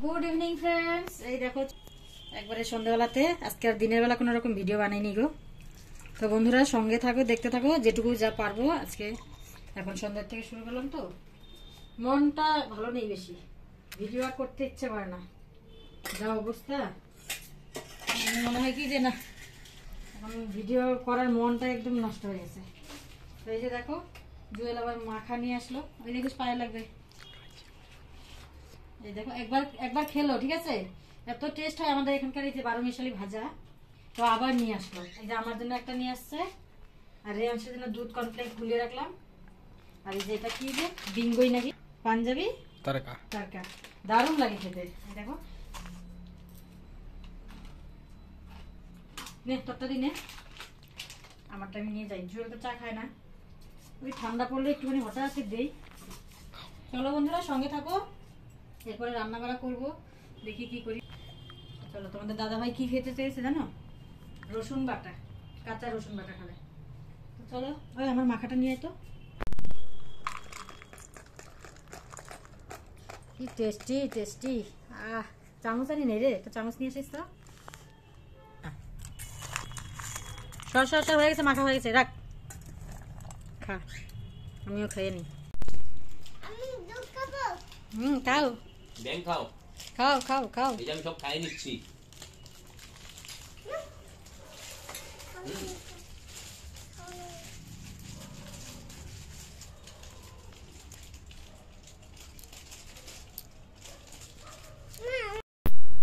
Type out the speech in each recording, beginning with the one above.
Good evening friends. এই দেখো একবারে সন্ধ্যাবেলাতে, আজকে আর দিনের বেলা কোনো রকম ভিডিও বানাইনি গো। তো বন্ধুরা সঙ্গে থাকো, দেখতে থাকো, যেটুকু যা পারবো আজকে। এখন সন্ধ্যার থেকে শুরু করলাম, তো মনটা ভালো নেই, বেশি ভিডিও আর করতে ইচ্ছে করে না, যা অবস্থা। মনে হয় কি যে না, এখন ভিডিও করার মনটা একদম নষ্ট হয়ে গেছে। তো এই যে দেখো জুয়েল আবার মাখা নিয়ে আসলো, ওই দেখো পায়ে লাগবে। এই দেখো একবার খেলো, ঠিক আছে, এত টেস্ট হয় আমাদের এখানকার এই যে 12 মিশালি ভাজা। তো আবার নিয়ে আসলো, এই যে আমার জন্য একটা নিয়ে আসছে, আর রেয়াংশের জন্য দুধ কর্নফ্লেক্স গুলিয়ে রাখলাম। আর এই যে এটা কি যে বিঙ্গোই নাকি, পাঞ্জাবি তড়কা তড়কা, দারুণ লাগে খেতে। দেখো নে তোরটা দি নে, আমারটা আমি নিয়ে যাই। জুয়েল তো চা খায় না, ওই ঠান্ডা পড়লে একটুখানি হঠাৎ দেই। চলো বন্ধুরা সঙ্গে থাকো, এরপরে রান্না বাড়া করবো, দেখি কি করি। চলো, তোমাদের দাদা ভাই কি খেতে চেয়েছে জানো? রসুন বাটা, কাঁচা রসুন বাটা খাবে। চলো ওই আমার মাখাটা নিয়ে তো, কি টেস্টি টেস্টি। চামচ আনি নেই রে, একটা চামচ নিয়ে আসিস তো। সর সর সর, হয়ে গেছে, মাখা হয়ে গেছে, রাখ খা, আমিও খেয়ে নি। খাও ব্যাং খাও, খাও খাও খাও, এই যে আমি সব খাই নিচ্ছি।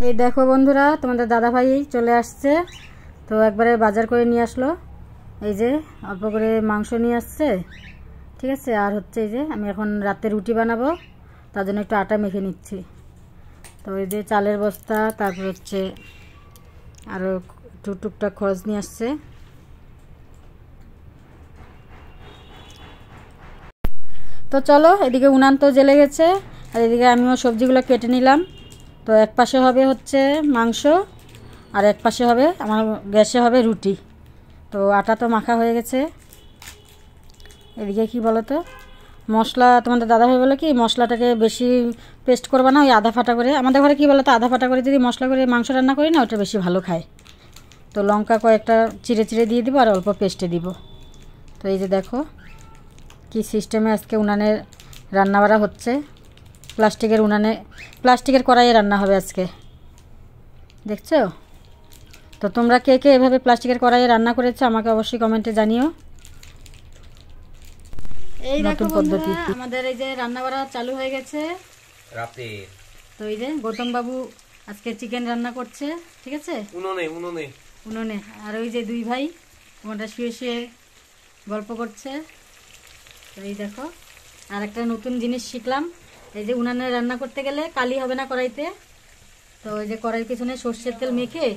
এই দেখো বন্ধুরা, তোমাদের দাদা ভাই চলে আসছে, তো একবারে বাজার করে নিয়ে আসলো। এই যে অল্প করে মাংস নিয়ে আসছে, ঠিক আছে। আর হচ্ছে এই যে আমি এখন রাতে রুটি বানাবো, তার জন্য একটু আটা মেখে নিচ্ছি। তো এই যে চালের বস্তা, তারপর হচ্ছে আরও একটু টুকটাক খরচ নিয়ে আসছে। তো চলো, এদিকে উনান তো জ্বেলে গেছে, আর এদিকে আমিও সবজিগুলো কেটে নিলাম। তো এক পাশে হবে হচ্ছে মাংস, আর এক পাশে হবে আমার গ্যাসে হবে রুটি। তো আটা তো মাখা হয়ে গেছে। এদিকে কি বলো তো, মশলা তোমাদের দাদাভাই বলে কি মশলাটাকে বেশি পেস্ট করবা না, ওই আধা ফাটা করে। আমাদের ঘরে কি বলো তো, আধা ফাটা করে যদি মশলা করে মাংস রান্না করি না, ওটা বেশি ভালো খায়। তো লঙ্কা কয়েকটা চিড়ে চিড়ে দিয়ে দিব, আর অল্প পেস্টে দিব। তো এই যে দেখো কি সিস্টেমে আজকে উনানে রান্না বাড়া হচ্ছে, প্লাস্টিকের উনানে, প্লাস্টিকের কড়াইয়ে রান্না হবে আজকে, দেখছো? তো তোমরা কে কে এভাবে প্লাস্টিকের কড়াইয়ে রান্না করেছো আমাকে অবশ্যই কমেন্টে জানিও। এই নতুন পদ্ধতি আমাদের এই যে রান্না বাড়া চালু হয়ে গেছে রাতে। তো এই যে গৌতম বাবু আজকে চিকেন রান্না করছে, ঠিক আছে, উনুনে। আর ওই যে দুই ভাই তোমাদের শুয়ে শুয়ে গল্প করছে। তো এই দেখো আর একটা নতুন জিনিস শিখলাম, এই যে উনানে রান্না করতে গেলে কালি হবে না কড়াইতে। তো ওই যে কড়াইয়ের পিছনে সর্ষের তেল মেখে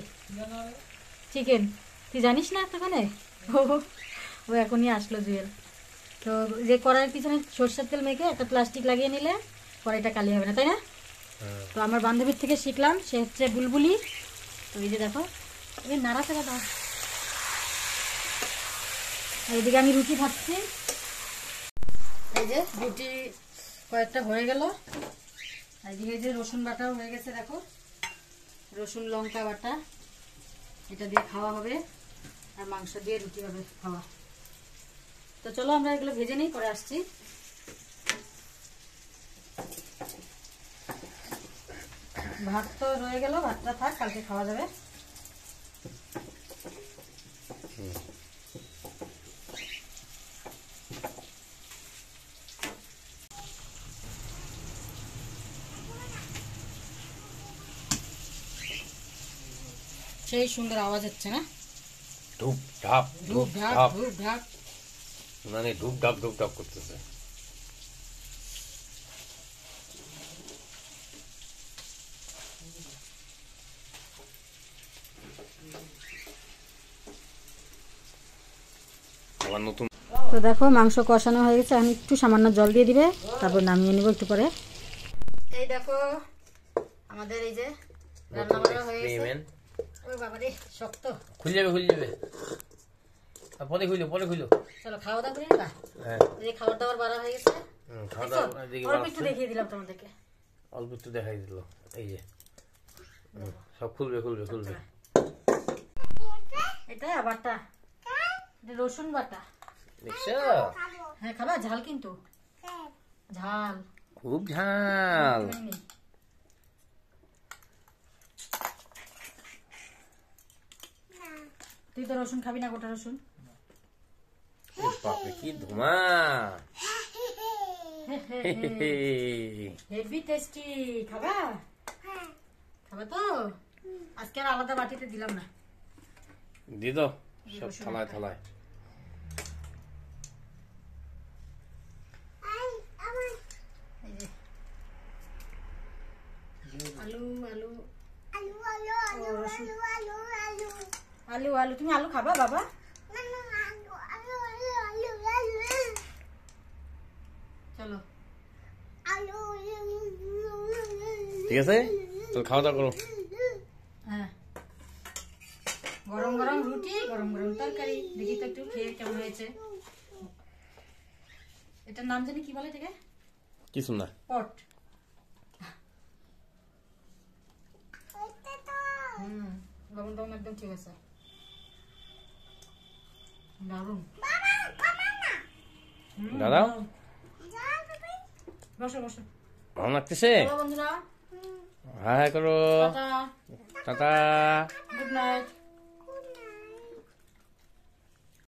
চিকেন, তুই জানিস না এতক্ষণে? ও এখনই আসলো জুয়েল। তো যে কড়াইয়ের পিছনে সর্ষের তেল মেখে একটা প্লাস্টিক লাগিয়ে নিলে কড়াইটা কালি হবে না, তাই না? তো আমার বান্ধবীর থেকে শিখলাম, সে হচ্ছে বুলবুলি। তো এই যে দেখো এই নাড়াচাড়া দাও। এইদিকে আমি রুটি ভাজছি, এই যে রুটি কয়েকটা হয়ে গেল। এইদিকে যে রসুন বাটাও হয়ে গেছে, দেখো রসুন লঙ্কা বাটা, এটা দিয়ে খাওয়া হবে, আর মাংস দিয়ে রুটি হবে খাওয়া। তো চলো আমরা এগুলো ভেজে নিই, পরে আসছি। ভাত তো রয়ে গেল, ভাতটা থাক, কালকে খাওয়া যাবে। সেই সুন্দর আওয়াজ হচ্ছে না, ধূপ ঢাপ ধূপ ঢাক ধূপ ঢাক, মানে ধূপ ঢাপ করতেছে। আবার নতুন। তো দেখো মাংস কষানো হয়ে গেছে, আমি একটু সামান্য জল দিয়ে দিবে, তারপর নামিয়ে নিব একটু পরে। এই দেখো আমাদের এই যে রান্না করা হয়ে গেছে। ওই বাবা রে শক্ত, খুলে যাবে, পরে খুলো। চলো খাওয়া দাওয়া করি না। হ্যাঁ এই খাবার দাবার বাড়া হয়ে গেছে, খাওয়া দাওয়া একটু দেখিয়ে দিলাম তোমাদেরকে। অল্প একটু দেখাই দিল এই যে সব খুলবে খুলবে খুলবে এটা বাটা, এটা রসুন বাটা। দেখছো হ্যাঁ খাবা? ঝাল কিন্তু, ঝাল খুব ঝাল। তুই তো রসুন খাবি না, গোটা রসুন। বাপরে কি ধোঁয়া, হেভি টেস্টি। খাবা? খাবা তো? আজকে আর আলাদা বাটিতে দিলাম না, দিয়ে দাও সব থালায় থালায়। এই যে আলু আলু আলু আলু, তুমি আলু খাবা বাবা? চলো ঠিক আছে, তো খাওয়া দাওয়া করো। হ্যাঁ, গরম গরম রুটি, গরম গরম তরকারি। দেখি তো একটু খেয়ে কেমন হয়েছে। এটার নাম জানি কি বলে এটাকে? কিছু না, পট। লবণ টবণ একদম ঠিক আছে, দারুন। দাদাও বসো বসো। ভালো লাগতেছে? বন্ধুরা হ্যাঁ করো, টাটা, টাটা, গুড নাইট।